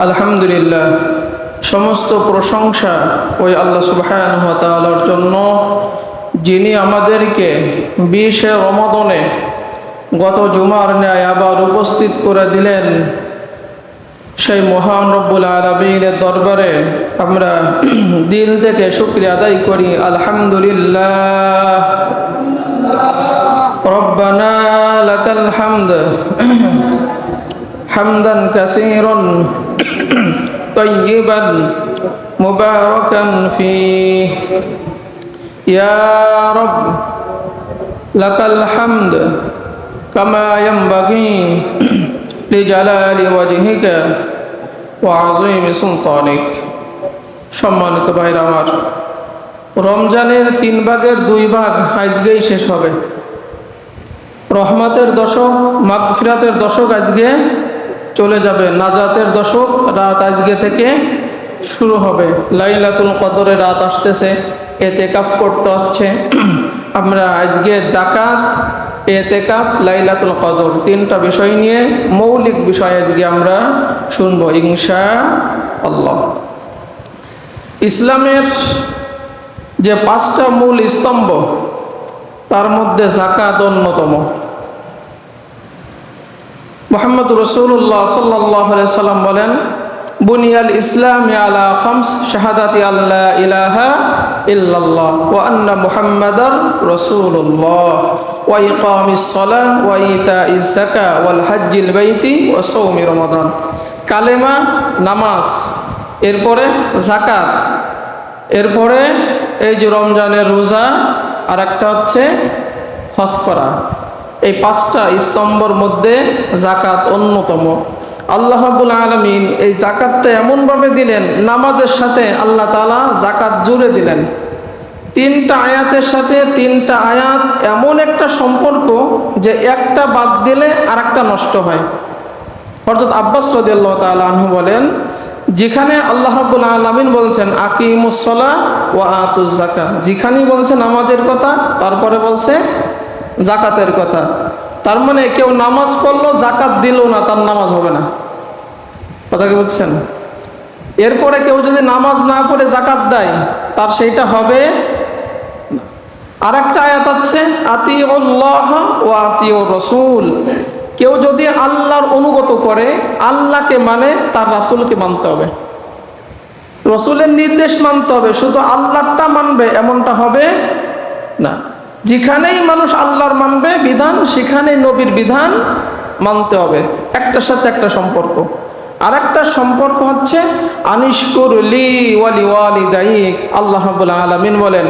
আলহামদুলিল্লাহ, সমস্ত প্রশংসা ওই আল্লাহ সুবহানাহু ওয়া তাআলার জন্য, যিনি আমাদেরকে 20 রমাদানে গত জুমার ন্যায় আবার উপস্থিত করে দিলেন। সেই মহান রব্বুল আলামিনের দরবারে আমরা দিল থেকে শুকরিয়া আদায় করি। আলহামদুলিল্লাহ, রব্বানা লাকাল হামদ হামদান কাসীরান طيبا مباركا فيه يا رب لك الحمد كما ينبغي لجلال وجهك وعظيم سلطانك। সম্মানিত ভাইরা আমার, রমজানের 3 ভাগের 2 ভাগ আজকেই শেষ হবে। রহমতের দশক, মাগফিরাতের দশক আজকে চলে যাবে। নাজাতের দশক রাত আজকে থেকে শুরু হবে। লাইলাতুল কদরের রাত আসতেছে, এতেকাফ করতে হচ্ছে। আমরা আজকে যাকাত, এতেকাফ, লাইলাতুল কদর 3টা বিষয় নিয়ে মৌলিক বিষয় আজকে আমরা শুনবো ইনশাআল্লাহ। ইসলামের যে 5টা মূল স্তম্ভ, তার মধ্যে যাকাত অন্যতম। মুহাম্মদ রাসূলুল্লাহ সাল্লাল্লাহু আলাইহি সাল্লাম বলেন, বুনিয়াল ইসলাম আলা খামস শাহাদাতি আল্লা ইলাহা ইল্লাল্লাহ ওয়া আন্না মুহাম্মাদার রাসূলুল্লাহ ওয়া ইকামিস সালাহ ওয়া ইতাইজ যাকাত ওয়াল হজ্জিল বাইতি ওয়া সাওমি রমাদান। কালেমা, নামাজ, এরপরে যাকাত, এরপরে এই যে রমজানের রোজা, আর একটা হচ্ছে হজ করা। এই 5টা স্তম্ভের মধ্যে যাকাত অন্যতম। আল্লাহ রাব্বুল আলামিন এই যাকাতটা এমনভাবে দিলেন, নামাজের সাথে আল্লাহ তাআলা যাকাত জুড়ে দিলেন। 3টা আয়াতের সাথে 3টা আয়াত এমন একটা সম্পর্ক যে একটা বাদ দিলে আরেকটা নষ্ট হয়। হযরত আব্বাস রাদিয়াল্লাহু তাআলা আনহু বলেন, যেখানে আল্লাহ রাব্বুল আলামিন বলছেন আকিমুস সালাহ ওয়া আতুজ যাকাত, যেখানেই বলছে নামাজের কথা, তারপরে বলছে যাকাতের কথা। তার মানে কেউ নামাজ পড়লো, যাকাত দিল না, তার নামাজ হবে না। কথা কি বুঝছেন? এরপরে কেউ যদি নামাজ না পড়ে যাকাত দেয়, তার সেইটা হবে। আরেকটা আয়াত আছে আতিউল্লাহ ওয়া আতিউর রাসূল, কেউ যদি আল্লাহর অনুগত করে, আল্লাহকে মানে, তার রাসূলকে মানতে হবে, রাসূলের নির্দেশ মানতে হবে। শুধু আল্লাহটা মানবে এমনটা হবে না। যেখানেই মানুষ আল্লাহর মানবে বিধান, সেখানেই নবীর বিধান মানতে হবে। একটার সাথে একটা সম্পর্ক। আর একটা সম্পর্ক হচ্ছে আনিশকুর লি ওয়ালি ওয়ালিদাইক। আল্লাহ রাব্বুল আলামিন বলেন,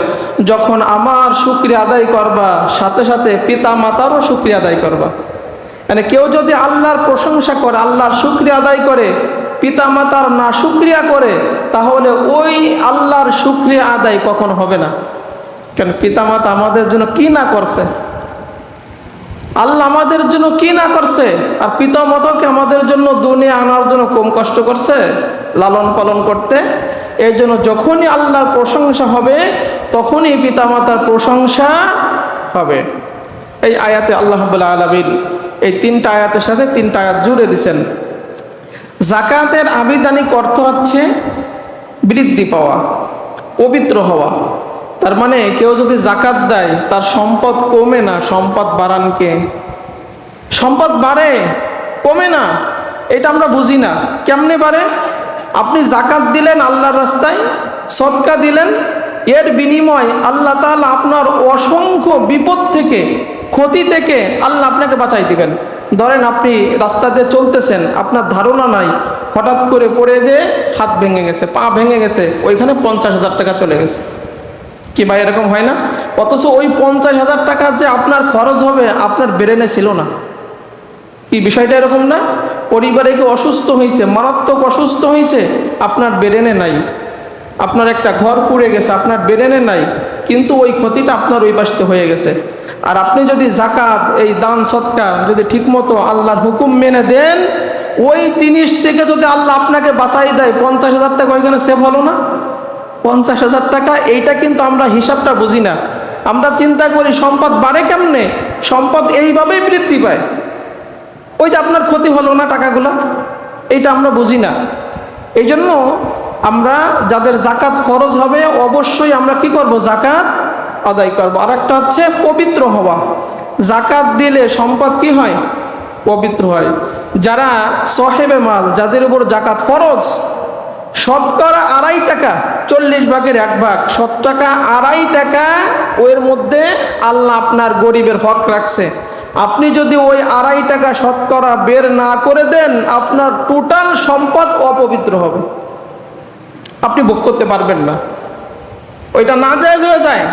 যখন আমার শুকরিয়া আদায় করবা, সাথে সাথে পিতা মাতারও শুকরিয়া আদায় করবা। মানে কেউ যদি আল্লাহর প্রশংসা করে, আল্লাহর শুকরিয়া আদায় করে, পিতা মাতার না শুকরিয়া করে, তাহলে ওই আল্লাহর শুকরিয়া আদায় কখনো হবে না। কেন? পিতামাতা আমাদের জন্য কি না করছে, আল্লাহ আমাদের জন্য কি না করছে। আর পিতামাতাকে আমাদের জন্য দুনিয়া আনার জন্য কম কষ্ট করছে লালন পালন করতে। এই জন্য যখনই আল্লাহর প্রশংসা হবে, তখনই পিতামাতার প্রশংসা হবে। এই আয়াতে আল্লাহ রাব্বুল আলামিন এই 3টা আয়াতের সাথে 3টা আয়াত জুড়ে দিয়েছেন। যাকাতের আবিধানিক অর্থ হচ্ছে বৃদ্ধি পাওয়া, পবিত্র হওয়া। তার মানে কেউ যদি যাকাত দেয়, তার সম্পদ কমে না, সম্পদ বাড়ান কে? সম্পদ বাড়ে, কমে না। এটা আমরা বুঝি না। কেমনে বাড়ে? আপনি যাকাত দিলেন আল্লাহর রাস্তায়, সদকা দিলেন, এর বিনিময় আল্লাহ তাআলা আপনার অসংখ্য বিপদ থেকে, ক্ষতি থেকে আল্লাহ আপনাকে বাঁচাই দিবেন। ধরেন আপনি রাস্তা দিয়ে চলতেছেন, আপনার ধারণা নাই, হঠাৎ করে পড়ে যে হাত ভেঙে গেছে, পা ভেঙে গেছে, ওইখানে 50,000 টাকা চলে গেছে। কি ভাই, এরকম হয় না? অথচ ওই 50,000 টাকা যে আপনার খরচ হবে, আপনার ব্রেনে ছিল না। কি বিষয়টা এরকম না? পরিবারে কেউ অসুস্থ হয়েছে, মারাত্মক অসুস্থ হয়েছে, আপনার ব্রেনে নাই। আপনার একটা ঘর পুড়ে গেছে, আপনার ব্রেনে নাই, কিন্তু ওই ক্ষতিটা আপনার ওই পাশে হয়ে গেছে। আর আপনি যদি যাকাত, এই দান সদকা যদি ঠিকমতো আল্লাহর হুকুম মেনে দেন, ওই জিনিস থেকে যদি আল্লাহ আপনাকে বাঁচাই দেয়, 50,000 টাকা ওইখানে সেভ হলো না? 50,000 টাকা, এইটা কিন্তু আমরা হিসাবটা বুঝি না। আমরা চিন্তা করি সম্পদ বাড়ে কেমনে, সম্পদ এইভাবেই বৃদ্ধি পায়। ওই যে আপনার ক্ষতি হলো না টাকাগুলো, এইটা আমরা বুঝি না। এই জন্য আমরা যাদের জাকাত ফরজ হবে অবশ্যই আমরা কি করব? জাকাত আদায় করব। আর একটা হচ্ছে পবিত্র হওয়া। জাকাত দিলে সম্পদ কি হয়? পবিত্র হয়। যারা সাহেবে মাল, যাদের উপর জাকাত ফরজ, শতকরা 2.5 টাকা, 40 ভাগের 1 ভাগ, শতকরা 2.5 টাকা ওর মধ্যে আল্লাহ আপনার গরিবের হক রাখছে। আপনি যদি ওই 2.5 টাকা শতকরা বের না করে দেন, আপনার টোটাল সম্পদ অপবিত্র হবে, আপনি ভোগ করতে পারবেন না, ওইটা নাজায়েজ হয়ে যায়।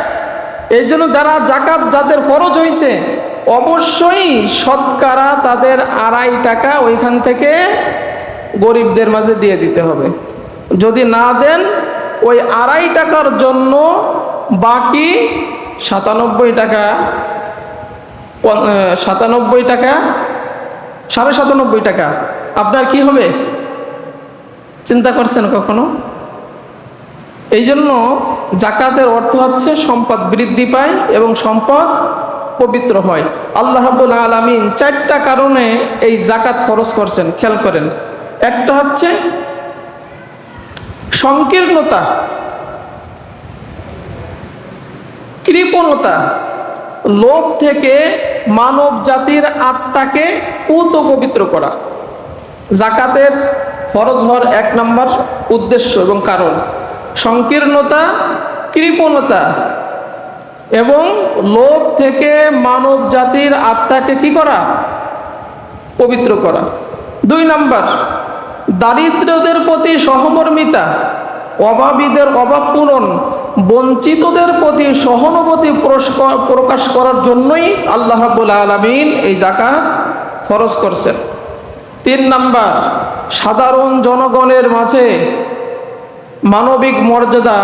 এই জন্য যারা জাকাত যাদের ফরজ হয়েছে অবশ্যই শতকরা তাদের 2.5 টাকা ওইখান থেকে গরিবদের মাঝে দিয়ে দিতে হবে। যদি না দেন, ওই 2.5 টাকার জন্য বাকি 97 টাকা, 97 টাকা, 97.5 টাকা আপনার কি হবে? চিন্তা করছেন কখনো? এই জন্য জাকাতের অর্থ হচ্ছে সম্পদ বৃদ্ধি পায় এবং সম্পদ পবিত্র হয়। আল্লাহ রাব্বুল আলামিন 4টা কারণে এই জাকাত ফরজ করছেন, খেয়াল করেন। একটা হচ্ছে সংকীর্ণতা, কৃপণতা, লোভ থেকে মানব জাতির আত্মাকে পুত পবিত্র করা। জাকাতের ফরজ হওয়ার 1 নম্বর উদ্দেশ্য এবং কারণ সংকীর্ণতা, কৃপণতা এবং লোভ থেকে মানব জাতির আত্মাকে কি করা? পবিত্র করা। 2 নম্বর দারিদ্রদের প্রতি সহমর্মিতা, অভাবীদের অভাব পূরণ, বঞ্চিতদের প্রতি সহানুভূতি প্রকাশ করার জন্যই আল্লাহ রাব্বুল আলামিন এই জাকাত ফরজ করছেন। 3 নম্বর সাধারণ জনগণের মাঝে মানবিক মর্যাদা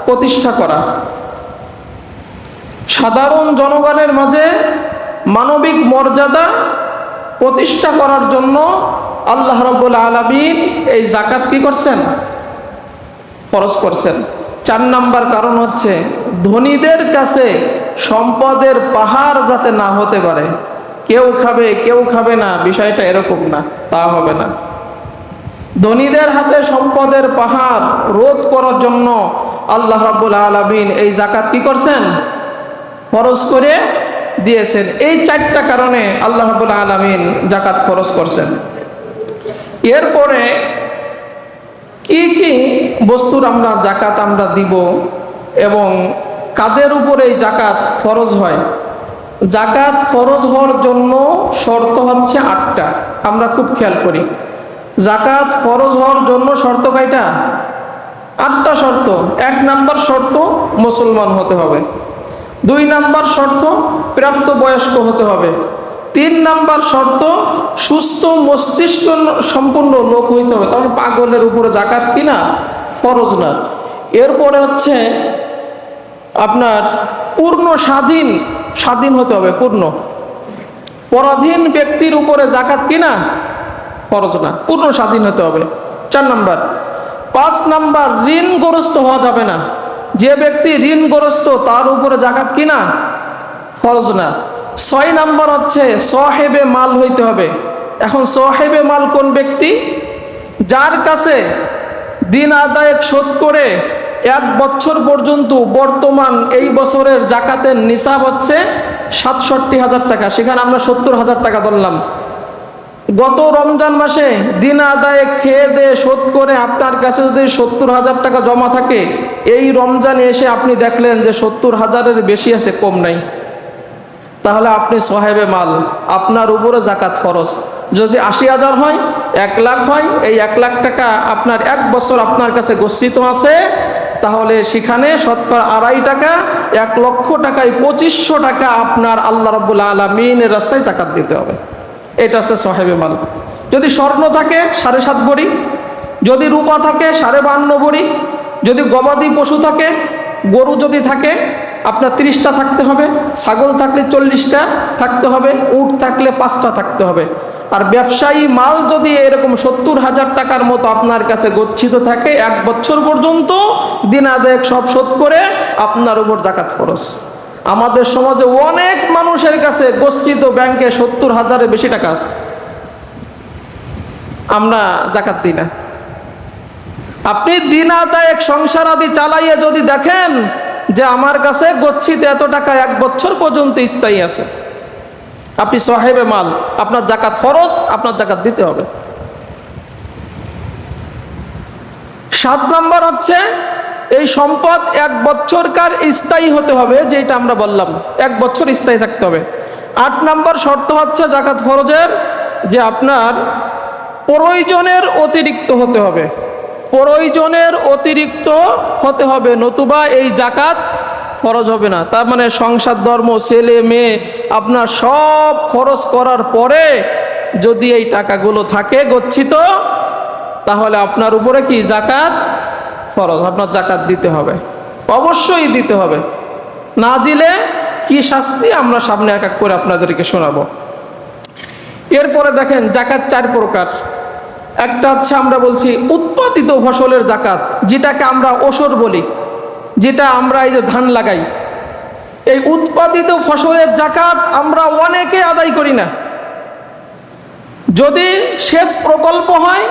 প্রতিষ্ঠা করা। সাধারণ জনগণের মাঝে মানবিক মর্যাদা প্রতিষ্ঠা করার জন্য আল্লাহ রাব্বুল আলামিন এই জাকাত কি করছেন? ফরজ করছেন। 4 নম্বর কারণ হচ্ছে ধনীদের কাছে সম্পদের পাহাড় যাতে না হতে পারে, কেউ খাবে কেউ খাবে না, বিষয়টা এরকম না, তা হবে না। ধনীদের হাতে সম্পদের পাহাড় রোধ করার জন্য আল্লাহ রাব্বুল আলামিন এই জাকাত কি করছেন? ফরজ করে দিয়েছেন। এই 4টা কারণে আল্লাহ রাব্বুল আলামিন জাকাত ফরজ করছেন। এরপরে কি কি বস্তুর আমরা জাকাত আমরা দিব এবং কাদের উপরে এই জাকাত ফরজ হয়? জাকাত ফরজ হওয়ার জন্য শর্ত হচ্ছে 8টা। আমরা খুব খেয়াল করি, জাকাত ফরজ হওয়ার জন্য শর্ত কয়টা? 8টা শর্ত। 1 নম্বর শর্ত মুসলমান হতে হবে। 2 নম্বর শর্ত প্রাপ্ত বয়স্ক হতে হবে। 3 নম্বর শর্ত সুস্থ মস্তিষ্ক সম্পন্ন লোক হইতে হবে, কারণ পাগলের উপরে জাকাত কিনা ফরজ না। এরপরে হচ্ছে আপনার পূর্ণ স্বাধীন হতে হবে, পূর্ণ পরাধীন ব্যক্তির উপরে জাকাত কিনা ফরজ না, পূর্ণ স্বাধীন হতে হবে। 4 নম্বর। 5 নম্বর ঋণগ্রস্ত হওয়া যাবে না, যে ব্যক্তি ঋণগ্রস্ত তার উপরে জাকাত কিনা ফরজ না। 6 নম্বর হচ্ছে সাহেবে মাল হইতে হবে। এখন সাহেবে মাল কোন ব্যক্তি? যার কাছে দিন আদায় শোধ করে 1 বছর পর্যন্ত, বর্তমান এই বছরের জাকাতের নিসাব হচ্ছে 67,000 টাকা, সেখানে আমরা 70,000 টাকা ধরলাম। গত রমজান মাসে দিন আদায়ে খেয়ে দিয়ে শোধ করে আপনার কাছে যদি 70,000 টাকা জমা থাকে, এই রমজানে এসে আপনি দেখলেন যে 70,000-এর বেশি আছে, কম নাই, তাহলে আপনি সাহেবে মাল, আপনার উপরে জাকাত ফরজ। যদি 80,000 হয়, 1 লাখ হয়, এই 1 লাখ টাকা আপনার 1 বছর আপনার কাছে গচ্ছিত আছে, তাহলে সেখানে শতকরা 2.5 টাকা, 1 লক্ষ টাকায় 2500 টাকা আপনার আল্লাহ রাব্বুল আলামিনের রাস্তায় জাকাত দিতে হবে। এটা হচ্ছে সাহেবে মাল। যদি স্বর্ণ থাকে 7.5 ভরি, যদি রূপা থাকে 52.5 ভরি, যদি গবাদি পশু থাকে, গরু যদি থাকে আপনার 30টা থাকতে হবে, ছাগল থাকলে 40টা থাকতে হবে, উট থাকলে 5টা থাকতে হবে। আর ব্যবসায়ী মাল যদি এরকম 70,000 টাকার মতো আপনার কাছে গচ্ছিত থাকে, 1 বছর পর্যন্ত দিন আদায় সব শোধ করে আপনার উপর জাকাত ফরজ। আমাদের সমাজে অনেক মানুষের কাছে গচ্ছিত ব্যাংকে 70,000-এর বেশি টাকা আছে, আমরা জাকাত দিই না। আপনি দিন আদায় সংসার আদি চালাইয়ে যদি দেখেন যে আমার কাছে গচ্ছিত এত টাকা 1 বছর পর্যন্ত স্থায়ী আছে, আপনি সাহেবে মাল, আপনার জাকাত ফরজ, আপনার জাকাত দিতে হবে। 7 নম্বর হচ্ছে এই সম্পদ 1 বছরকার স্থায়ী হতে হবে, যেটা আমরা বললাম 1 বছর স্থায়ী থাকতে হবে। 8 নম্বর শর্ত হচ্ছে জাকাত ফরজের যে আপনার প্রয়োজনের অতিরিক্ত হতে হবে, প্রয়োজনের অতিরিক্ত হতে হবে, নতুবা এই জাকাত ফরজ হবে না। তার মানে সংসার ধর্ম, ছেলে মেয়ে আপনার সব খরচ করার পরে যদি এই টাকাগুলো থাকে গচ্ছিত, তাহলে আপনার উপরে কি জাকাত ফরজ, আপনার জাকাত দিতে হবে, অবশ্যই দিতে হবে। না দিলে কি শাস্তি আমরা সামনে এক এক করে আপনাদেরকে শোনাবো। এরপরে দেখেন জাকাত 4 প্রকার। একটা হচ্ছে আমরা বলছি উৎপাদিত ফসলের জাকাত, যেটাকে আমরা ওসর বলি, যেটা আমরা এই যে ধান লাগাই, এই উৎপাদিত ফসলের জাকাত আমরা অনেকে আদায় করি না। যদি সেচ প্রকল্প হয়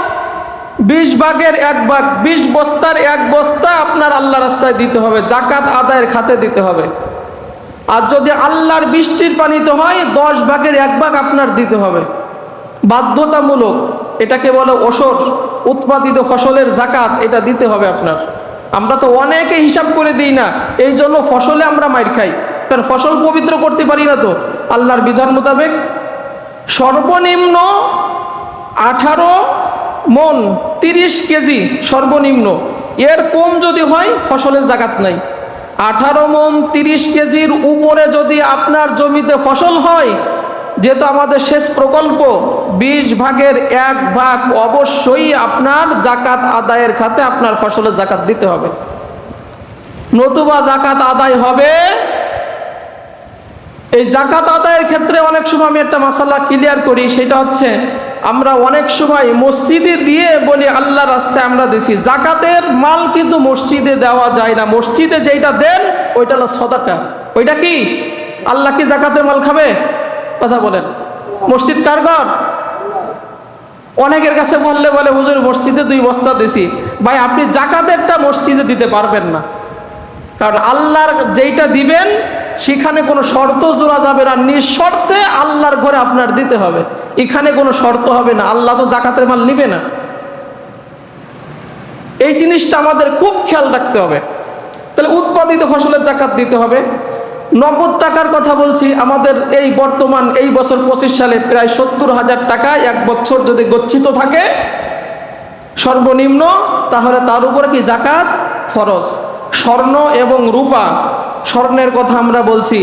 20 ভাগের 1 ভাগ, 20 বস্তার 1 বস্তা আপনার আল্লাহ রাস্তায় দিতে হবে, জাকাত আদায়ের খাতে দিতে হবে। আর যদি আল্লাহর বৃষ্টির পানিতে হয় 10 ভাগের 1 ভাগ আপনার দিতে হবে, বাধ্যতামূলক। এটাকে বলে ওসর, উৎপাদিত ফসলের জাকাত, এটা দিতে হবে আপনার। আমরা তো অনেকে হিসাব করে দিই না, এই জন্য ফসলে আমরা মাইর খাই, কারণ ফসল পবিত্র করতে পারি না তো আল্লাহর বিধান মোতাবেক। সর্বনিম্ন 18 মণ 30 কেজি সর্বনিম্ন, এর কম যদি হয় ফসলের জাকাত নাই। 18 মণ 30 কেজির উপরে যদি আপনার জমিতে ফসল হয়, যেহেতু আমাদের সেচ প্রকল্প, 20 ভাগের 1 ভাগ অবশ্যই আপনার জাকাত আদায়ের খাতে আপনার ফসলের জাকাত দিতে হবে, নতুবা জাকাত আদায় হবে। এই জাকাত আদায়ের ক্ষেত্রে অনেক সময় আমি একটা মাসালা ক্লিয়ার করি, সেটা হচ্ছে আমরা অনেক সময় মসজিদে দিয়ে বলি আল্লাহ রাস্তায় আমরা দিছি, জাকাতের মাল কিন্তু মসজিদে দেওয়া যায় না। মসজিদে যেটা দেন ওইটা হলো সদাকা। ওইটা কি আল্লাহ কি জাকাতের মাল খাবে? কথা বলেন, মসজিদ কার ঘর? অনেকের কাছে বললে বলে হুজুর মসজিদে 2 বস্তা দিছি। ভাই আপনি জাকাতেরটা মসজিদে দিতে পারবেন না, কারণ আল্লাহর যেইটা দিবেন সেখানে কোনো শর্ত জোড়া যাবে না, নিঃশর্তে আল্লাহর ঘরে আপনার দিতে হবে, এখানে কোনো শর্ত হবে না। আল্লাহ তো জাকাতের মাল নিবে না। এই জিনিসটা আমাদের খুব খেয়াল রাখতে হবে। তাহলে উৎপাদিত ফসলের জাকাত দিতে হবে। নগদ টাকার কথা বলছি, আমাদের এই বর্তমান এই বছর 25 সালে প্রায় 70,000 টাকা 1 বছর যদি গচ্ছিত থাকে সর্বনিম্ন, তাহলে তার উপরে কি জাকাত ফরজ। স্বর্ণ এবং রূপা, স্বর্ণের কথা আমরা বলছি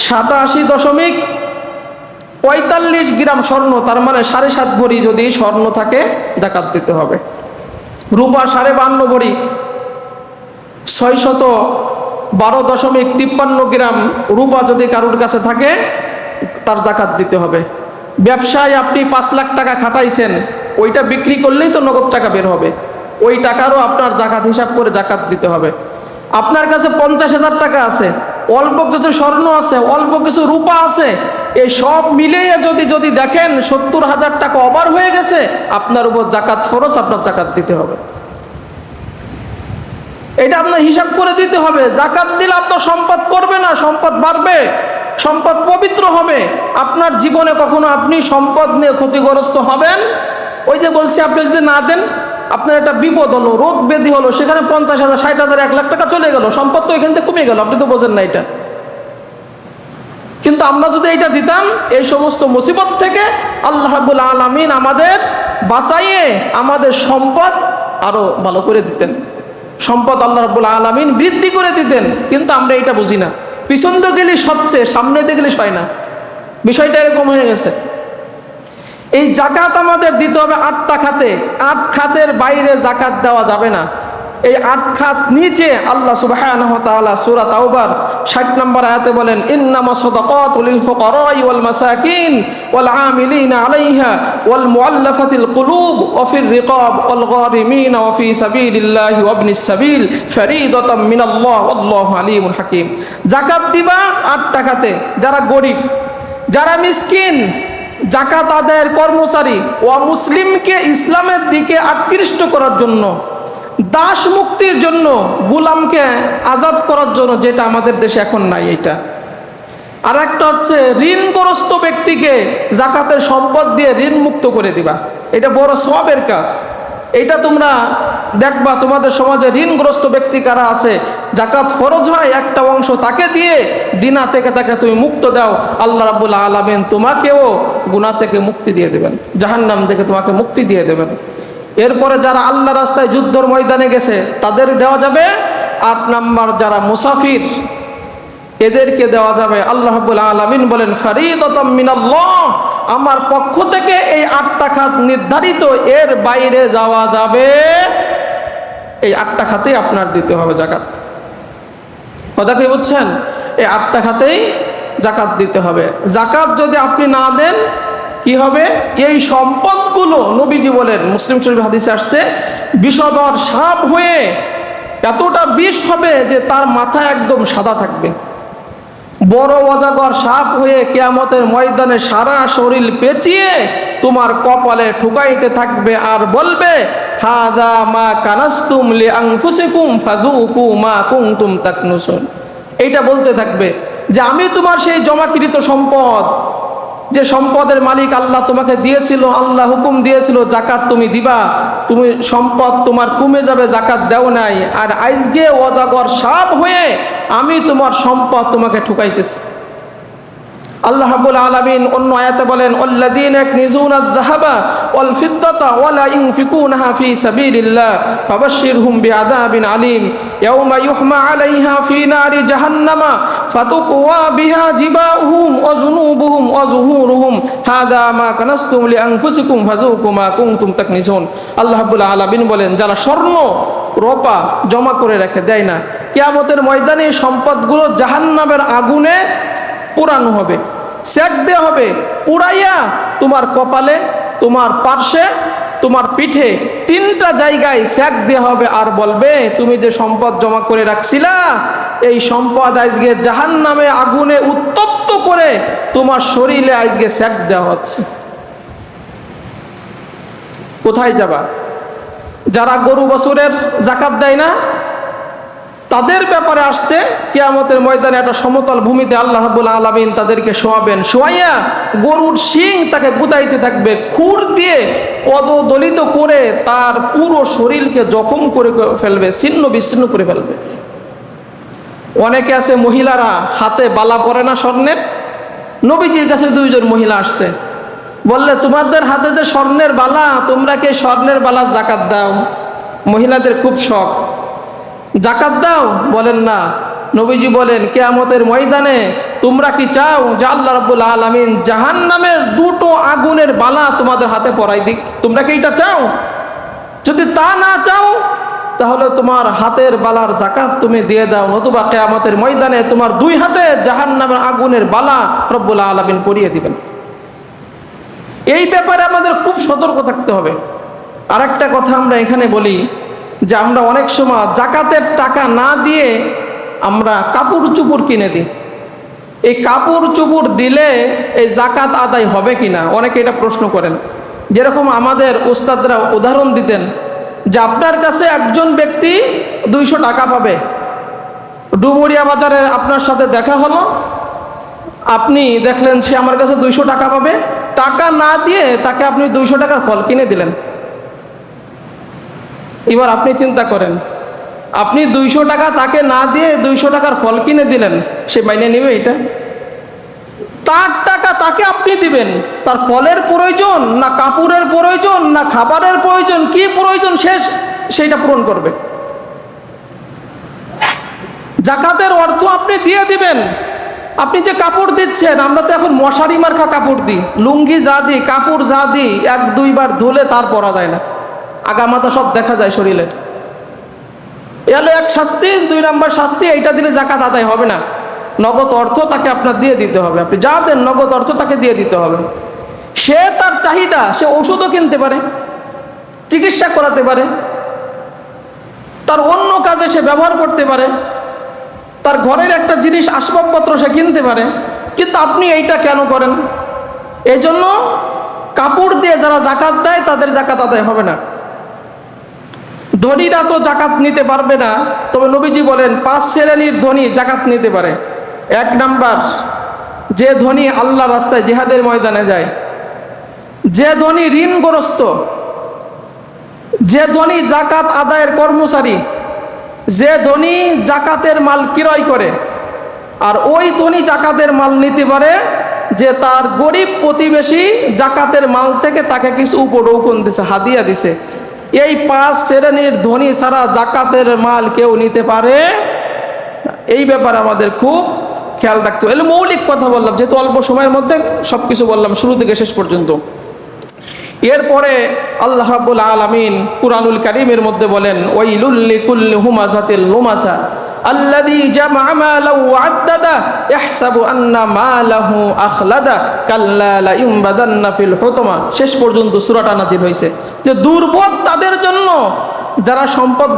87.45 গ্রাম স্বর্ণ, তার মানে 7.5 ভরি যদি স্বর্ণ থাকে জাকাত দিতে হবে। রূপা 52 ভরি, 612.53 গ্রাম রূপা যদি কারোর কাছে থাকে তার জাকাত দিতে হবে। ব্যবসায় আপনি 5 লাখ টাকা খাটাইছেন, ওইটা বিক্রি করলেই তো নগদ টাকা বের হবে, ওই টাকারও আপনার জাকাত হিসাব করে জাকাত দিতে হবে। আপনার কাছে 50,000 টাকা আছে, অল্প কিছু স্বর্ণ আছে, অল্প কিছু রূপা আছে, এই সব মিলিয়ে যদি দেখেন 70,000 টাকা ওভার হয়ে গেছে, আপনার উপর জাকাত ফরজ, আপনার জাকাত দিতে হবে। এটা আপনার হিসাব করে দিতে হবে। জাকাত দিলে আপনার সম্পদ করবে না, সম্পদ বাড়বে, সম্পদ পবিত্র হবে। আপনার জীবনে কখনো আপনি সম্পদ নিয়ে ক্ষতিগ্রস্ত হবেন? ওই যে বলছি, আপনি যদি না দেন, আপনার একটা বিপদ হলো, রোগ ব্যাধি হলো, সেখানে 50,000, 60,000, 1 লাখ টাকা চলে গেল, সম্পদ তো এখান থেকে কমে গেল, আপনি তো বোঝেন না এটা। কিন্তু আমরা যদি এটা দিতাম, এই সমস্ত মুসিবত থেকে আল্লাহ রাব্বুল আলামিন আমাদের বাঁচাইয়ে আমাদের সম্পদ আরো ভালো করে দিতেন, সম্পদ আল্লাহ রাব্বুল আলামিন বৃদ্ধি করে দিতেন। কিন্তু আমরা এটা বুঝি না, পিছন দিয়ে গেলে সচ্ছে, সামনে দিয়ে গেলে সয় না। বিষয়টা এরকম হয়ে গেছে। এই জাকাত আমাদের দিতে হবে 8টা খাতে, 8 খাতের বাইরে জাকাত দেওয়া যাবে না। এই 8 খাত নিচে আল্লাহ সুবহানাহু ওয়া তাআলা সূরা তাওবার 60 নম্বর আয়াতে বলেন, ইন্নামা সাদাকাতু লিল ফুকারাই ওয়াল মাসাকিন ওয়াল আমিলিনা আলাইহা ওয়াল মুআল্লাফাতিল কুলুব ওয়া ফির রিকাব ওয়াল গারিমিন ওয়া ফি সাবিলিল্লাহি ওয়া ইবনিস সাবিল ফরিদাতাম মিনাল্লাহ ওয়াল্লাহু আলিমুল হাকীম। জাকাত দিবা 8টা খাতে, যারা গরিব, যারা মিসকিন, জাকাত আদায়ের কর্মচারী ও মুসলিমকে ইসলামের দিকে আকৃষ্ট করার জন্য, দাস মুক্তির জন্য, গোলামকে আজাদ করার জন্য, যেটা আমাদের দেশে এখন নাই এটা। আর একটা হচ্ছে ঋণগ্রস্ত ব্যক্তিকে জাকাতের সম্পদ দিয়ে ঋণ মুক্ত করে দিবা, এটা বড় সওয়াবের কাজ। এটা তোমরা দেখবা তোমাদের সমাজে ঋণগ্রস্ত ব্যক্তি কারা আছে, জাকাত ফরজ হয় একটা অংশ তাকে দিয়ে দিনা থেকে তাকে তুমি মুক্ত দাও, আল্লাহ রাব্বুল আলামিন তোমাকেও গুনাহ থেকে মুক্তি দিয়ে দেবেন, জাহান্নাম থেকে তোমাকে মুক্তি দিয়ে দেবেন। এরপরে যারা আল্লাহ রাস্তায় যুদ্ধের ময়দানে গেছে তাদের দেওয়া যাবে। 8 নাম্বার যারা মুসাফির এদেরকে দেওয়া যাবে। আল্লাহ রাব্বুল আলামিন বলেন ফারিদাতাম মিনাল্লাহ, আমার পক্ষ থেকে এই 8টা খাত নির্ধারিত, এর বাইরে যাওয়া যাবে। এই 8টা খাতেই আপনার দিতে হবে জাকাত। কথা কি বুঝছেন? এই 8টা খাতেই জাকাত দিতে হবে। জাকাত যদি আপনি না দেন কি হবে? এই সম্পদগুলো নবীজি বলেন, মুসলিম শরীফ হাদিসে আসছে, বিষধর সাপ হয়ে এতটা বিষ হবে যে তার মাথা একদম সাদা থাকবে। বড় অজাগর সাপ হয়ে কিয়ামতের ময়দানে সারা শরীর পেঁচিয়ে তোমার কপালে ঠুকাইতে থাকবে আর বলবে হাদা মা কানাস্তুম লিআনফুসিকুম ফাযুকু মা কুনতুম তাকনুসুন। এইটা বলতে থাকবে যে আমি তোমার সেই জমাকৃত সম্পদ, যে সম্পদের মালিক আল্লাহ তোমাকে দিয়েছিল, আল্লাহ হুকুম দিয়েছিল জাকাত তুমি দিবা, তুমি সম্পদ তোমার কমে যাবে, জাকাত দেও নাই, আর আজকে অজাগর সাপ হয়ে আমি তোমার সম্পদ তোমাকে ঠুকাইতেছি। আল্লাহ রাব্বুল আলামিন অন্য আয়াতে বলেন আল্লাযীনা ইয়াকনিজুনা আয-যাহাবা ওয়াল ফিদ্দাতা ওয়া লা ইউনফিকুনাহা ফী সাবিলিল্লাহ ফাবাশশিরহুম বিআযাবিন আলীম ইয়াওমা ইউহমা আলাইহা ফী নারি জাহান্নামা ফাতুকওয়া বিহা জিবাহুম ওয়া জুনুবুহুম ওয়া যুহুরুহুম হাযা মা কানাসতুম লিআনফুসিকুম ফাযুকু মা কুনতুম তাকনিসুন। আল্লাহ রাব্বুল আলামিন বলেন যারা স্বর্ণ রূপা জমা করে রেখে দেয় না, কিয়ামতের ময়দানে এই সম্পদগুলো জাহান্নামের আগুনে পোড়ানো হবে, সেক দেওয়া হবে, পুড়াইয়া তোমার কপালে, তোমার পার্শ্বে, তোমার পিঠে 3টা জায়গায় সেক দেওয়া হবে আর বলবে তুমি যে সম্পদ জমা করে রাখছিলা এই সম্পদ আজকে জাহান্নামে আগুনে উত্তপ্ত করে তোমার শরীরে আজকে সেক দেওয়া হচ্ছে। কোথায় যাবা? যারা গরু বছরের জাকাত দেয় না তাদের ব্যাপারে আসছে কিয়ামতের ময়দানে একটা সমতল ভূমিতে আল্লাহ রাব্বুল আলামিন তাদেরকে শোয়াবেন, শোয়াইয়া গরুর শিং তাকে গুতাইতে থাকবে, খুর দিয়ে পদদলিত করে তার পুরো শরীরকে জখম করে ফেলবে, ছিন্ন বিচ্ছিন্ন করে ফেলবে। অনেকে আছে মহিলারা হাতে বালা পরে না স্বর্ণের, নবীজির কাছে 2 জন মহিলা আসছে, বললে তোমাদের হাতে যে স্বর্ণের বালা, তোমরা কি স্বর্ণের বালা জাকাত দাও? মহিলাদের খুব শখ, জাকাত দাও? বলেন না। নবীজি বলেন কিয়ামতের ময়দানে তোমরা কি চাও যে আল্লাহ রাব্বুল আলামিন জাহান্নামের 2টো আগুনের বালা তোমাদের হাতে পরাই দিক? তোমরা কি এটা চাও? যদি তা না চাও তাহলে তোমার হাতের বালার জাকাত তুমি দিয়ে দাও, নতুবা কিয়ামতের ময়দানে তোমার 2 হাতে জাহান্নামের আগুনের বালা রব্বুল আলামিন পরিয়ে দিবেন। এই ব্যাপারে আমাদের খুব সতর্ক থাকতে হবে। আর একটা কথা আমরা এখানে বলি যে আমরা অনেক সময় জাকাতের টাকা না দিয়ে আমরা কাপড় চুপড় কিনে দিই। এই কাপড় চুপড় দিলে এই জাকাত আদায় হবে কিনা অনেকে এটা প্রশ্ন করেন। যেরকম আমাদের উস্তাদরা উদাহরণ দিতেন যে আপনার কাছে একজন ব্যক্তি 200 টাকা পাবে, ডুমুরিয়া বাজারে আপনার সাথে দেখা হলো, আপনি দেখলেন সে আমার কাছে 200 টাকা পাবে, টাকা না দিয়ে তাকে আপনি 200 টাকার ফল কিনে দিলেন। এবার আপনি চিন্তা করেন, আপনি 200 টাকা তাকে না দিয়ে 200 টাকার ফল কিনে দিলেন, সে মাইনে নেবে এটা? তার টাকা তাকে আপনি দিবেন, তার ফলের প্রয়োজন না কাপড়ের প্রয়োজন না খাবারের প্রয়োজন, কি প্রয়োজন সেইটা পূরণ করবে। জাকাতের অর্থ আপনি দিয়ে দিবেন। আপনি যে কাপড় দিচ্ছেন, আমরা তো এখন মশারি মার্কা কাপড় দিই, লুঙ্গি যা দিই, কাপড় যা দিই 1-2 বার ধুলে তার পরা যায় না, আগামাথা সব দেখা যায় শরীরের। এলো এক শাস্তি। 2 নাম্বার শাস্তি, এইটা দিলে জাকাত আদায় হবে না। নগদ অর্থ তাকে আপনার দিয়ে দিতে হবে, আপনি যা দেন নগদ অর্থ তাকে দিয়ে দিতে হবে। সে তার চাহিদা, সে ওষুধও কিনতে পারে, চিকিৎসা করাতে পারে, তার অন্য কাজে সে ব্যবহার করতে পারে, তার ঘরের একটা জিনিস আসবাবপত্র সে কিনতে পারে, কিন্তু আপনি এইটা কেন করেন? এই জন্য কাপড় দিয়ে যারা জাকাত দেয় তাদের জাকাত আদায় হবে না। ধনীরা তো জাকাত নিতে পারবে না, তবে নবীজি বলেন 5 শ্রেণীর ধনী জাকাত নিতে পারে। 1 নাম্বার, যে ধনী আল্লাহ রাস্তায় জিহাদের ময়দানে যায়, যে ধনী ঋণগ্রস্ত, যে ধনী জাকাত আদায়ের কর্মচারী, যে ধনী জাকাতের মাল ক্রয় করে। আর ওই ধনী জাকাতের মাল নিতে পারে যে তার গরিব প্রতিবেশী জাকাতের মাল থেকে তাকে কিছু উপঢৌকন দিছে, হাদিয়া দিছে। এই 5 শ্রেণীর ধনী ছাড়া জাকাতের মাল কেউ নিতে পারে না। এই ব্যাপারে আমাদের খুব খেয়াল রাখতে হবে। মৌলিক কথা বললাম, যেহেতু অল্প সময়ের মধ্যে সবকিছু বললাম শুরু থেকে শেষ পর্যন্ত। এরপরে আল্লাহ রাব্বুল আলামিন কুরআনুল কারীমের মধ্যে বলেন, ওয়াইলুল লিকুল্লি হুমাযাতিল লুমাযা আল্লাযী জামা'a মালাহু ওয়া'আদ্দাদা ইয়াহসাবু আন্না মালাহু আখলাদা কাল্লা লা ইউমবাদান্না ফিল হুতমা। শেষ পর্যন্ত সূরাটা নাযিল হয়েছে যে দুর্ভোগ তাদের জন্য যারা সম্পদ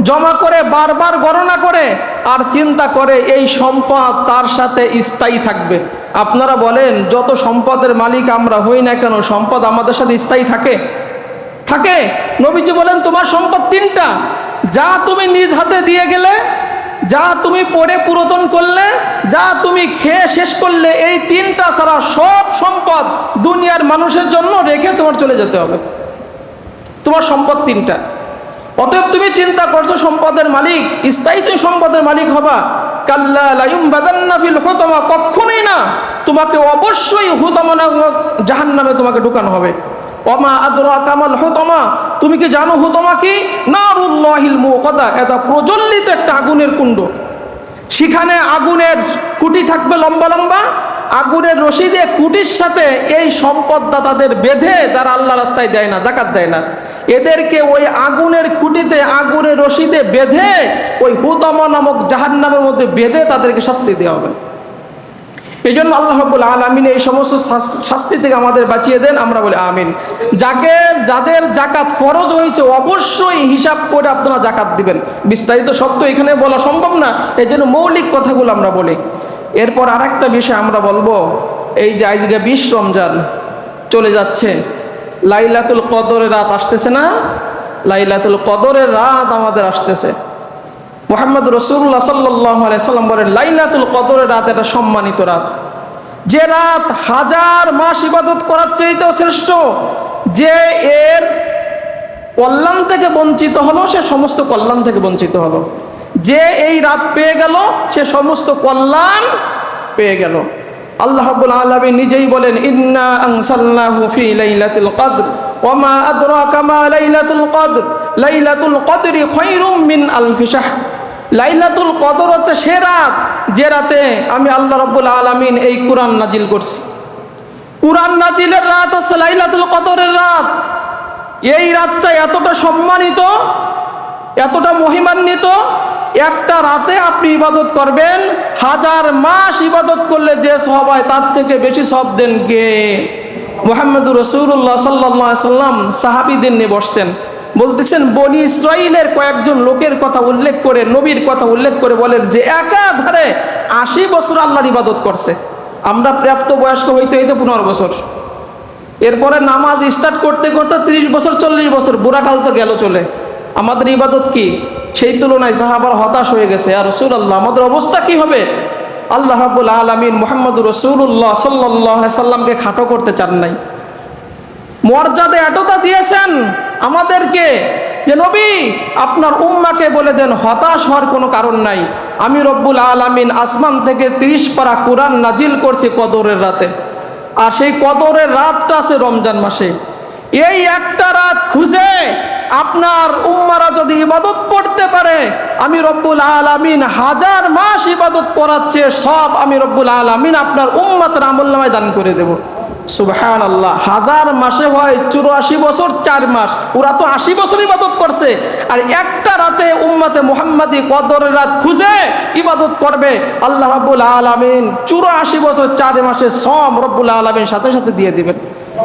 জমা করে বারবার গণনা করে আর চিন্তা করে এই সম্পদ তার সাথে স্থায়ী থাকবে। আপনারা বলেন, যত সম্পদের মালিক আমরা হই না কেন, সম্পদ আমাদের সাথে স্থায়ী থাকে? নবীজি বলেন, তোমার সম্পদ 3টা, যা তুমি নিজ হাতে দিয়ে গেলে, যা তুমি পড়ে পুরাতন করলে, যা তুমি খেয়ে শেষ করলে, এই 3টা ছাড়া সব সম্পদ দুনিয়ার মানুষের জন্য রেখে তোমার চলে যেতে হবে। তোমার সম্পদ 3টা। অতএব তুমি চিন্তা করছো সম্পদের মালিক, স্থায়ী তুমি সম্পদের মালিক হবা, কাল্লা লা ইউমবাদান্না ফিল হুতমা, কখনোই না। তোমাকে অবশ্যই হুতমা নামক জাহান্নামে তোমাকে ঢুকানো হবে। ওমা আদরাকা মাল হুতমা, তুমি কি জানো হুতমা কি? নারুল্লাহিল মুকাদা, এটা প্রজ্বলিত একটা আগুনের কুণ্ড। সেখানে আগুনের খুঁটি থাকবে লম্বা লম্বা, আগুনের রশি দিয়ে খুঁটির সাথে এই সম্পদদাতাদের বেঁধে, যারা আল্লাহ রাস্তায় দেয় না, জাকাত দেয় না, এদেরকে ওই আগুনের খুঁটিতে আগুনের রশিদে বেঁধে ওই হুতমা নামক জাহান্নামের মধ্যে বেঁধে তাদেরকে শাস্তি দেওয়া হবে। এই জন্য আল্লাহ রাব্বুল আলামিন এই সমস্ত শাস্তি থেকে আমাদের বাঁচিয়ে দেন, আমরা বলি আমিন। যাদের জাকাত ফরজ হয়েছে অবশ্যই হিসাব করে আপনারা জাকাত দিবেন। বিস্তারিত সত্য এখানে বলা সম্ভব না, এই জন্য মৌলিক কথাগুলো আমরা বলি। এরপর আরেকটা বিষয় আমরা বলবো, এই যে আজকে 20 রমজান চলে যাচ্ছে, লাইলাতুল কদরের রাত আসতেছে না? লাইলাতুল কদরের রাত আমাদের আসতেছে। মুহাম্মদ রাসূলুল্লাহ সাল্লাল্লাহু আলাইহি সাল্লাম বলেন, লাইলাতুল কদরের রাত এটা সম্মানিত রাত, যে রাত 1000 মাস ইবাদত করার চাইতেও শ্রেষ্ঠ। যে এর কল্যাণ থেকে বঞ্চিত হলো সে সমস্ত কল্যাণ থেকে বঞ্চিত হলো, যে এই রাত পেয়ে গেল সে সমস্ত কল্যাণ পেয়ে গেল। আল্লাহ রাব্বুল আলামিন নিজেই বলেন, ইন্না আনসালনাহু ফি লাইলাতুল কদর ওয়া মা আদরাকা মা লাইলাতুল কদর লাইলাতুল কদরি খায়রুম মিন আলফি শাহর। লাইলাতুল কদর হচ্ছে সে রাত যে রাতে আমি আল্লাহ রাব্বুল আলামিন এই কুরআন নাজিল করছি। কুরআন নাজিলের রাত হচ্ছে লাইলাতুল কদরের রাত। এই রাতটা এতটা সম্মানিত, এতটা মহিমান্বিত, একটা রাতে আপনি ইবাদত করবেন, 1000 মাস ইবাদত করলে যে সওয়াব হয় তার থেকে বেশি সওয়াব দেন কে? মুহাম্মদুর রাসূলুল্লাহ সাল্লাল্লাহু আলাইহি সাল্লাম সাহাবীদের নিয়ে বসছেন, বলতেছেন বনি ইসরাইলের কয়েকজন লোকের কথা উল্লেখ করে, নবীর কথা উল্লেখ করে বলেন যে একাধারে 80 বছর আল্লাহর ইবাদত করছে। আমরা প্রাপ্ত বয়স্ক হইতে হইতে 15 বছর, এরপরে নামাজ স্টার্ট করতে করতে 30 বছর 40 বছর, বুড়াকাল তো গেল চলে। আমাদের ইবাদত কি? সেই তুলনায় সাহাবারা হতাশ হয়ে গেছে, ইয়া রাসূলুল্লাহ আমাদের অবস্থা কি হবে? আল্লাহ রাব্বুল আলামিন মুহাম্মদুর রাসূলুল্লাহ সাল্লাল্লাহু আলাইহি সাল্লামকে খাটো করতে চান নাই, মর্যাদা এতটা দিয়েছেন আমাদেরকে যে নবী আপনার উম্মাকে বলে দেন হতাশ হওয়ার কোনো কারণ নাই। আমি রব্বুল আলামিন আসমান থেকে 30 পারা কোরআন নাজিল করছি কদরের রাতে, আর সেই কদরের রাতটা আছে রমজান মাসে। এই একটা রাত খুঁজে আপনার উম্মারা যদি ইবাদত করতে পারে, আমি রব্বুল আলামিন 1000 মাস ইবাদত করাচ্ছে সব আমি রব্বুল আলামিন আপনার উম্মতের আমলনামায় দান করে দেব। সুবহানাল্লাহ। 1000 মাসে হয় 84 বছর 4 মাস, ওরা তো 80 বছর ইবাদত করছে। আর একটা রাতে উম্মতে মুহাম্মাদি কদরের রাত খুঁজে ইবাদত করবে, আল্লাহ রাব্বুল আলামিন 84 বছর 4 মাসে সব রব্বুল আলামিন সাথে সাথে দিয়ে দিবেন।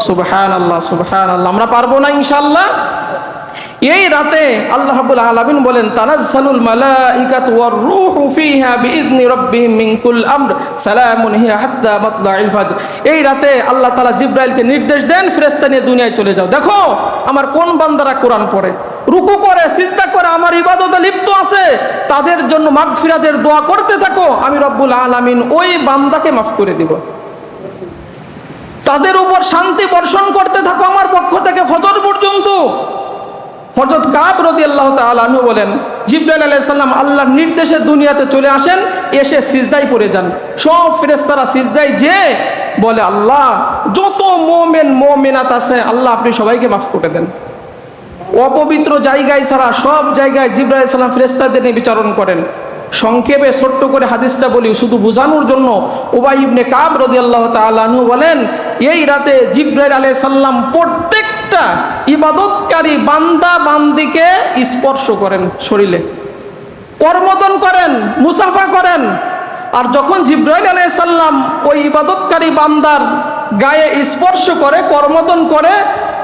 সুবহানাল্লাহ সুবহানাল্লাহ। আমরা পারবো না ইনশাআল্লাহ? এই রাতে আল্লাহ রাব্বুল আলামিন বলেন তানাজ্জালুল মালাইকাতু ওয়ার রূহু ফিহা বিইذনি রাব্বিহিম মিন কুল আমর সালামুন হিয়া হাত্তা মাতলাইল ফাজর। এই রাতে আল্লাহ তাআলা জিবরাইলকে নির্দেশ দেন ফেরেশতা নিয়ে দুনিয়ায় চলে যাও। দেখো আমার কোন বান্দারা কোরআন পড়ে, রুকু করে, সিজদা করে, আমার ইবাদতে লিপ্ত আছে, তাদের জন্য মাগফিরাতের দোয়া করতে থাকো, আমি রব্বুল আলামিন ওই বান্দাকে মাফ করে দিব। তাদের উপর শান্তি বর্ষণ করতে থাকো আমার পক্ষ থেকে ফজর পর্যন্ত। হযরত কাব রাদিয়াল্লাহু তাআলা আনহু বলেন জিবরাইল আলাইহিস সালাম আল্লাহর নির্দেশে দুনিয়াতে চলে আসেন, এসে সিজদায় পড়ে যান। সব ফেরেশতারা সিজদায় যে বলে আল্লাহ যত মুমিন মুমিনাত আছে আল্লাহ আপনি সবাইকে মাফ করে দেন। অপবিত্র জায়গায় ছাড়া সব জায়গায় জিবরাইল আলাইহিস সালাম ফেরেশতাদের নিয়ে বিচারণ করেন। সংক্ষেপে ছোট্ট করে হাদিসটা বলি শুধু বোঝানোর জন্য। উবাই ইবনে কাব রাদিয়াল্লাহু তাআলা আনহু বলেন এই রাতে জিবরাইল আলাইহিস সালাম প্রত্যেকটা ইবাদতকারী বান্দা বান্দিকে স্পর্শ করেন, শরীরে করমর্দন করেন, মুসাফা করেন। আর যখন জিবরাইল আলাইহিস সালাম ওই ইবাদতকারী বান্দার গায়ে স্পর্শ করে, করমর্দন করে,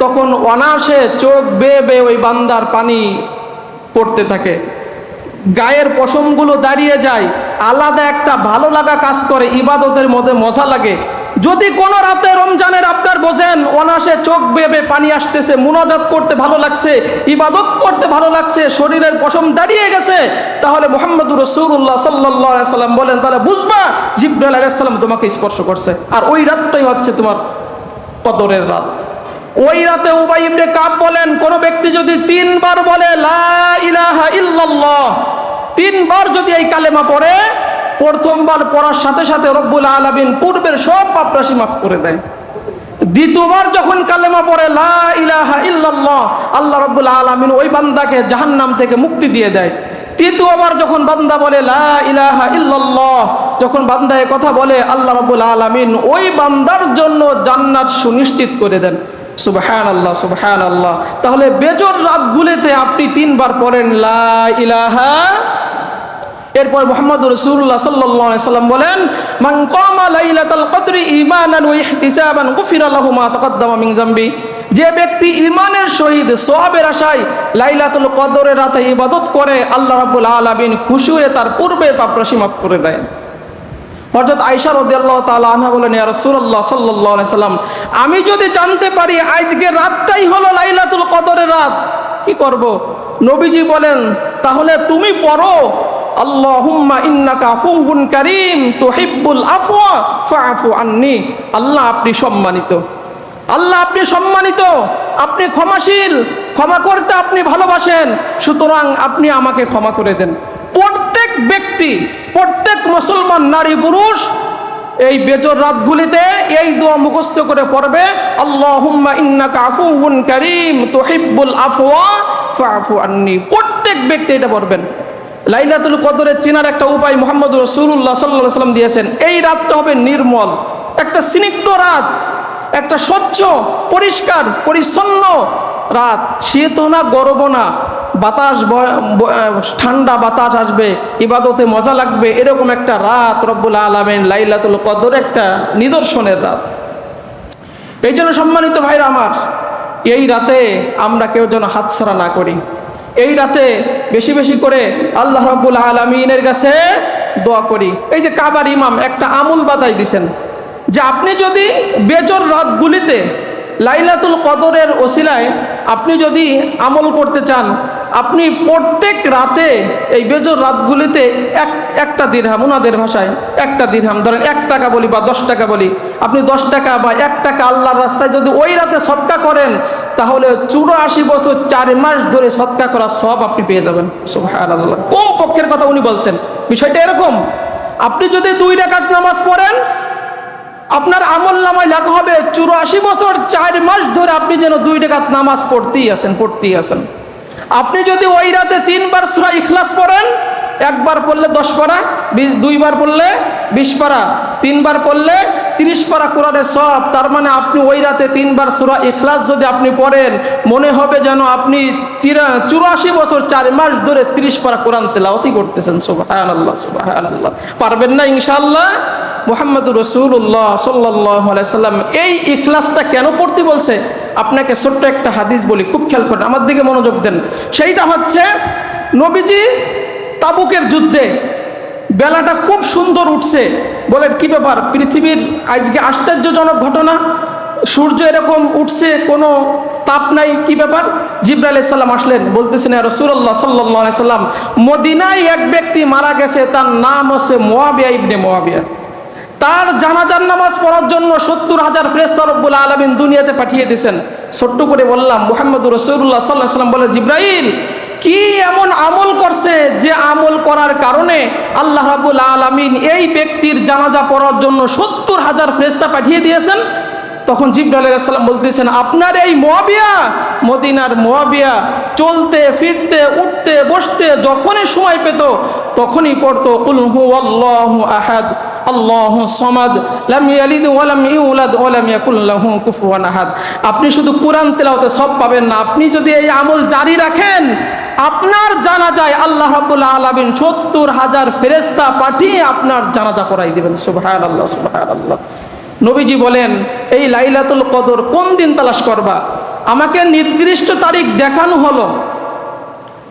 তখন অনায়াসে চোখ বেয়ে বেয়ে ওই বান্দার পানি পড়তে থাকে, গায়ের পশমগুলো দাঁড়িয়ে যায়, আলাদা একটা ভালো লাগা কাজ করে, ইবাদতের মধ্যে মজা লাগে। যদি কোনো রাতে রমজানের আপনার বোঝেন অনায়াসে চোখ বেয়ে পানি আসতেছে, মুনাজাত করতে ভালো লাগছে, ইবাদত করতে ভালো লাগছে, শরীরের পশম দাঁড়িয়ে গেছে, তাহলে মুহাম্মদুর রাসূলুল্লাহ সাল্লাল্লাহু আলাইহি সাল্লাম বলেন তাহলে বুঝবা জিবরাইল আলাইহিস সালাম তোমাকে স্পর্শ করছে। আর ওই রাতটাই হচ্ছে তোমার কদরের রাত। ওই রাতে উবাই ইবনে কাব বলেন কোন ব্যক্তি যদি 3 বার বলে লা ইলাহা ইল্লাল্লাহ, 3 বার যদি এই কালেমা পড়ে, প্রথমবার পড়ার সাথে সাথে রব্বুল আলামিন পূর্বের সব পাপ রাশি মাফ করে দেয়। দ্বিতীয়বার যখন কালেমা পড়ে লা ইলাহা ইল্লাল্লাহ, আল্লাহ রব্বুল আলামিন ওই বান্দাকে জাহান্নাম থেকে মুক্তি দিয়ে দেয়। তৃতীয়বার যখন বান্দা বলে লা ইলাহা ইল্লাল্লাহ, যখন বান্দা এই কথা বলে আল্লাহ রব্বুল আলামিন ওই বান্দার জন্য জান্নাত সুনিশ্চিত করে দেন। সুবহানাল্লাহ সুবহানাল্লাহ। তাহলে বেজর রাতগুলোতে আপনি 3 বার পড়েন লা ইলাহা। এরপর মুহাম্মদুর রাসূলুল্লাহ সাল্লাল্লাহু আলাইহি সাল্লাম বলেন মান কামা লাইলাতাল কদরি ঈমানান ওয়া ইহতিসাবান গুফিরা লাহু মা তাকদ্দামা মিন যামবি। যে ব্যক্তি ঈমানের সহিত সওয়াবের আশায় লাইলাতুল কদরের রাতে ইবাদত করে আল্লাহ রাব্বুল আলামিন খুশি হয়ে তার পূর্বের পাপ রাশি মাফ করে দেয়। হযরত আয়েশা রাদিয়াল্লাহু তাআলা আনহা বলেন ইয়া রাসূলুল্লাহ সাল্লাল্লাহু আলাইহি সাল্লাম আমি যদি জানতে পারি আজকের রাতটাই হলো লাইলাতুল কদরের রাত কি করব? নবীজি বলেন তাহলে তুমি পড়ো আল্লাহুম্মা ইন্নাকা আফুউন কারীম তুহিব্বুল আফওয়া ফাআফু আন্নি। আল্লাহ আপনি সম্মানিত, আল্লাহ আপনি সম্মানিত, আপনি ক্ষমাশীল, ক্ষমা করতে আপনি ভালোবাসেন, সুতরাং আপনি আমাকে ক্ষমা করে দেন। প্রত্যেক ব্যক্তি, প্রত্যেক মুসলমান নারী পুরুষ এই বেজর রাতগুলিতে এই দোয়া মুখস্থ করে পড়বে আল্লাহুম্মা ইন্নাকা আফুউন কারীম তুহিব্বুল আফওয়া ফাআফু আন্নি। প্রত্যেক ব্যক্তি এটা পড়বেন। লাইলাতুল কদরের চেনার একটা উপায় মুহাম্মদুর রাসূলুল্লাহ সাল্লাল্লাহু আলাইহি সাল্লাম দিয়েছেন। এই রাতটা হবে নির্মল, একটা স্নিগ্ধ রাত, একটা স্বচ্ছ পরিষ্কার পরিচ্ছন্ন রাত, শীতও না গরমও না, বাতাস ঠান্ডা বাতাস আসবে, ইবাদতে মজা লাগবে, এরকম একটা রাত রব্বুল আলামিন লাইলাতুল কদর একটা নিদর্শনের রাত। এই জন্য সম্মানিত ভাইরা আমার, এই রাতে আমরা কেউ যেন হাতছাড়া না করি। এই রাতে বেশি বেশি করে আল্লাহ রাব্বুল আলামিনের কাছে দোয়া করি। এই যে কাবার ইমাম একটা আমল বাতাই দিছেন যে আপনি যদি বেজর রাতগুলিতে লাইলাতুল কদরের ওসিলায় আপনি যদি আমল করতে চান, আপনি প্রত্যেক রাতে এই বেজর রাতগুলিতে একটা দিরহাম, ওনাদের ভাষায় একটা দিরহাম, ধরেন 1 টাকা বলি বা 10 টাকা বলি, আপনি 10 টাকা বা 1 টাকা আল্লাহর রাস্তায় যদি ওই রাতে সদকা করেন, তাহলে 84 বছর 4 মাস ধরে সদকা করার সওয়াব আপনি পেয়ে যাবেন। সুবহানাল্লাহ। কোন পক্ষের কথা উনি বলছেন? বিষয়টা এরকম, আপনি যদি 2 রাকাত নামাজ পড়েন, আপনার আমল নামায় লেখা হবে 84 বছর 4 মাস ধরে আপনি যেন 2 রাকাত নামাজ পড়তেই আছেন। আপনি যদি ওই রাতে 3 বার সূরা ইখলাস পড়েন, 1 বার পড়লে 10 পারা, 2 বার পড়লে 20 পারা, 3 বার পড়লে 30 পারা কোরআনের সওয়াব। তার মানে আপনি ওই রাতে 3 বার সূরা ইখলাস যদি আপনি পড়েন, মনে হবে যেন আপনি 84 বছর 4 মাস ধরে 30 পারা কোরআন তেলাওয়াতই করতেছেন। সুবহানাল্লাহ সুবহানাল্লাহ। পারবেন না ইনশাআল্লাহ? মুহাম্মদুর রাসূলুল্লাহ সাল্লাল্লাহু আলাইহি সাল্লাম এই ইখলাসটা কেন পড়তে বলছে? আপনাকে ছোট্ট একটা হাদিস বলি, খুব খেয়াল করেন, আমার দিকে মনোযোগ দেন। সেইটা হচ্ছে নবীজি তাবুকের যুদ্ধে বেলাটা খুব সুন্দর উঠছে, বলেন কি ব্যাপার, পৃথিবীর আজকে আশ্চর্যজনক ঘটনা, সূর্য এরকম উঠছে, কোনো তাপ নাই, কি ব্যাপার? জিবরাইল আলাইহিস সালাম আসলেন, বলতেছেন ইয়া রাসূলুল্লাহ সাল্লাল্লাহু আলাইহি সাল্লাম, মদিনায় এক ব্যক্তি মারা গেছে, তার নাম হচ্ছে মুয়াবিয়া ইবনে মুয়াবিয়া। তার জানাজার নামাজ পড়ার জন্য 70,000 ফেরেশতা রব্বুল আলামিন দুনিয়াতে পাঠিয়ে দিয়েছেন। ছোট্ট করে বললাম, মুহাম্মদুর রাসূলুল্লাহ সাল্লাল্লাহু আলাইহি সাল্লাম বলে, জিবরাইল কি এমন আমল করছে যে আমল করার কারণে আল্লাহ রাব্বুল আলামিন এই ব্যক্তির জানাজা পড়ার জন্য 70,000 ফেরেশতা পাঠিয়ে দিয়েছেন? তখন জিবরাইল আলাইহিস সালাম বলতেছেন, আপনার এই মুয়াবিয়া, মদিনার মুয়াবিয়া চলতে ফিরতে উঠতে বসতে যখনই সময় পেত তখনই পড়তো কুল হুয়াল্লাহু আহাদ আল্লাহু সামাদ লাম ইয়ালিদ ওয়া লাম ইউলাদ ওয়া লাম ইয়াকুল লাহু কুফুয়ান আহাদ। আপনি শুধু কোরআন তেলাওয়াতে সব পাবেন না, আপনি যদি এই আমল জারি রাখেন, আপনার জানাজায় আল্লাহ রাব্বুল আলামিন 70,000 ফেরেশতা পাঠিয়ে আপনার জানাজা পড়াই দিবেন। সুবহানাল্লাহ, সুবহানাল্লাহ। নবীজি বলেন, এই লাইলাতুল কদর কোন দিন তালাশ করবা? আমাকে নির্দিষ্ট তারিখ দেখানো হলো,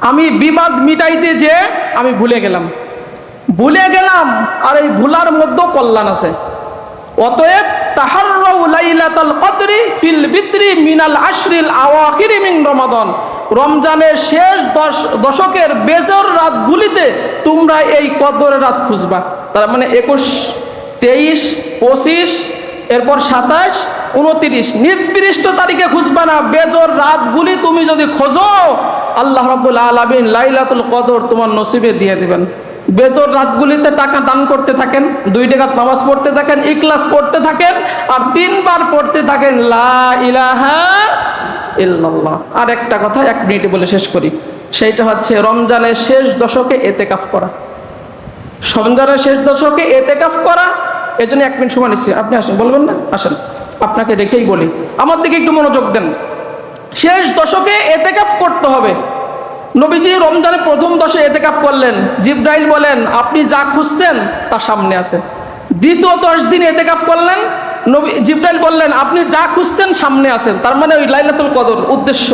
আমি বিবাদ মিটাইতে যে আমি ভুলে গেলাম, আর এই ভুলার মধ্যেও কল্যাণ আছে। অতএব তাহাররাউ লাইলাতুল কদরি ফিল বিত্রি মিনাল আশরিল আওয়াখিরি মিন রমাদান, রমজানের শেষ দশকের বেজর রাতগুলিতে তোমরা এই কদরের রাত খুঁজবা। তার মানে 21, 23, 25, এরপর 27, 29, নির্দিষ্ট তারিখে খুঁজবা না, বেজর রাতগুলি তুমি যদি খোঁজো আল্লাহ রাব্বুল আলামিন লাইলাতুল কদর তোমার নসিবে দিয়ে দিবেন। বেজর রাতগুলিতে টাকা দান করতে থাকেন, 2 টাকা নামাজ পড়তে থাকেন, ইখলাস পড়তে থাকেন, আর 3 বার পড়তে থাকেন লা ইলাহা ইল্লাল্লাহ। আর একটা কথা 1 মিনিটে বলে শেষ করি, সেইটা হচ্ছে রমজানের শেষ দশকে এতেকাফ করা। রমজানের শেষ দশকে এতেকাফ করা, এই জন্য 1 মিনিট সময় নিচ্ছি, আপনি আসেন, বলবেন না? আসেন, আপনাকে রেখেই বলি, আমার দিকে একটু মনোযোগ দেন। শেষ দশকে এতেকাফ করতে হবে। নবীজি রমজানের প্রথম দশে এতেকাফ করলেন, জিবরাইল বলেন আপনি যা খুঁজছেন তা সামনে আছে। দ্বিতীয় 10 দিন এতেকাফ করলেন, জিবরাইল বললেন আপনি যা খুঁজছেন সামনে আছেন। তার মানে ওই লাইলাতুল কদর উদ্দেশ্য।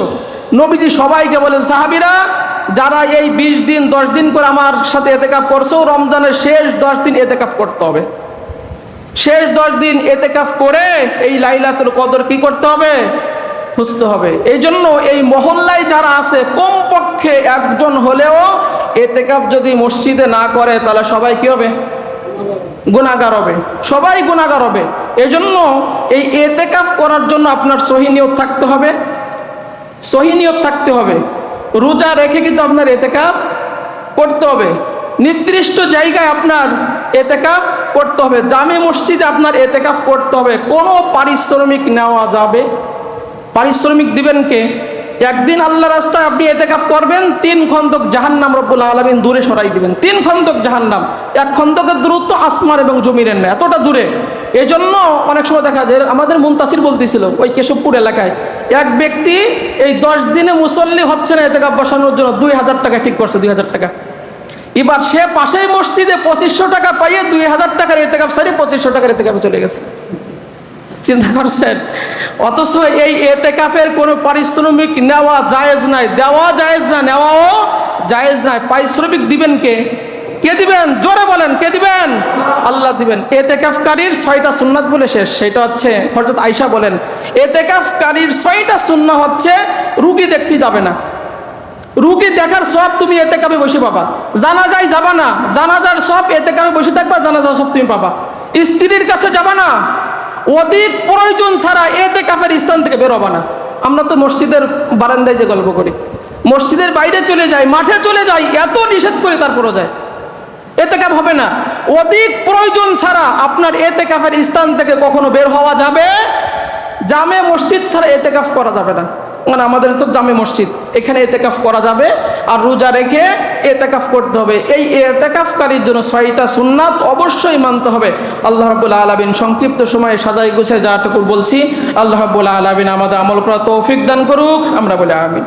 নবীজি সবাইকে বলেন, সাহাবীরা যারা এই 20 দিন 10 দিন করে আমার সাথে এতেকাফ করছো, রমজানের শেষ 10 দিন এতেকাফ করতে হবে। শেষ 10 দিন এতেকাফ করে এই লাইলাতুল কদর কি করতে হবে? খুঁজতে হবে। এই জন্য এই মহল্লায় যারা আছে কমপক্ষে একজন হলেও এতেকাফ যদি মসজিদে না করে তাহলে সবাই কি হবে? গুনাহগার হবে, সবাই গুনাহগার হবে। এই জন্য এই এতেকাফ করার জন্য আপনার সহি নিয়ত থাকতে হবে, সহি নিয়ত থাকতে হবে। রোজা রেখে কিন্তু আপনার এতেকাফ করতে হবে। নির্দিষ্ট জায়গায় আপনার এতেকাফ করতে হবে, জামে মসজিদে আপনার এতেকাফ করতে হবে। কোনো পারিশ্রমিক নেওয়া যাবে? পারিশ্রমিক দিবেন কে? একদিন আল্লাহ রাস্তায় আপনি এতেকাফ করবেন, 3 খন্দক জাহান্নাম রব্বুল আলামিন দূরে সরাই দিবেন। 3 খন্দক জাহান্নাম, 1 খন্দকের দূরত্ব আসমান এবং জমিনের না, এতটা দূরে। এই জন্য অনেক সময় দেখা যায়, আমাদের মুনতাসির বলতেছিল ওই কেশবপুর এলাকায় এক ব্যক্তি এই 10 দিনে মুসল্লি হচ্ছে না, এতেকাফ বসানোর জন্য 2000 টাকা ঠিক করছে, 2000 টাকা। এবার সে পাশেই মসজিদে 2500 টাকা পাইয়ে 2000 টাকার এতেকাফ সারি 2500 টাকার এতেকাফে চলে গেছে। চিন্তা করছেন? অথচ এই এতেকাফের কোনো পারিশ্রমিক নেওয়া জায়েজ নাই, দেওয়া জায়েজ না, নেওয়াও জায়েজ নাই। পারিশ্রমিক দিবেন কে? কে দিবেন? জোরে বলেন, কে দিবেন? আল্লাহ দিবেন। এতেকাফকারীর 6টা সুন্নাত বলে শেষ, সেটা হচ্ছে হযরত আয়েশা বলেন এতেকাফকারীর 6টা সুন্নাহ হচ্ছে, রুগী দেখতে যাবে না, রুগী দেখার সব তুমি এতেকাফে বসে পাবা। জানাজায় যাবা না, জানাজার সব এতেকাফে বসে থাকবা, জানাজার সব তুমি পাবা। স্ত্রীর কাছে যাবা না, অধিক প্রয়োজন ছাড়া এতেকাফের স্থান থেকে বের হবা না। আমরা তো মসজিদের বারান্দায় যে গল্প করি, মসজিদের বাইরে চলে যাই, মাঠে চলে যাই, এত নিষেধ করে তারপরও যায়, এতেকাফ হবে না। অধিক প্রয়োজন ছাড়া আপনার এতেকাফের স্থান থেকে কখনো বের হওয়া যাবে? জামে মসজিদ ছাড়া এতেকাফ করা যাবে না। মানে আমাদের তো জামে মসজিদ, এখানে এতেকাফ করা যাবে, আর রোজা রেখে এতেকাফ করতে হবে। এই এতেকাফকারীর জন্য 6টা সুন্নাত অবশ্যই মানতে হবে। আল্লাহ রাব্বুল আলামিন সংক্ষিপ্ত সময়ে সাজাই গুছিয়ে যাটুকু বলছি, আল্লাহ রাব্বুল আলামিন আমাদের আমল করার তৌফিক দান করুক। আমরা বলি আমিন।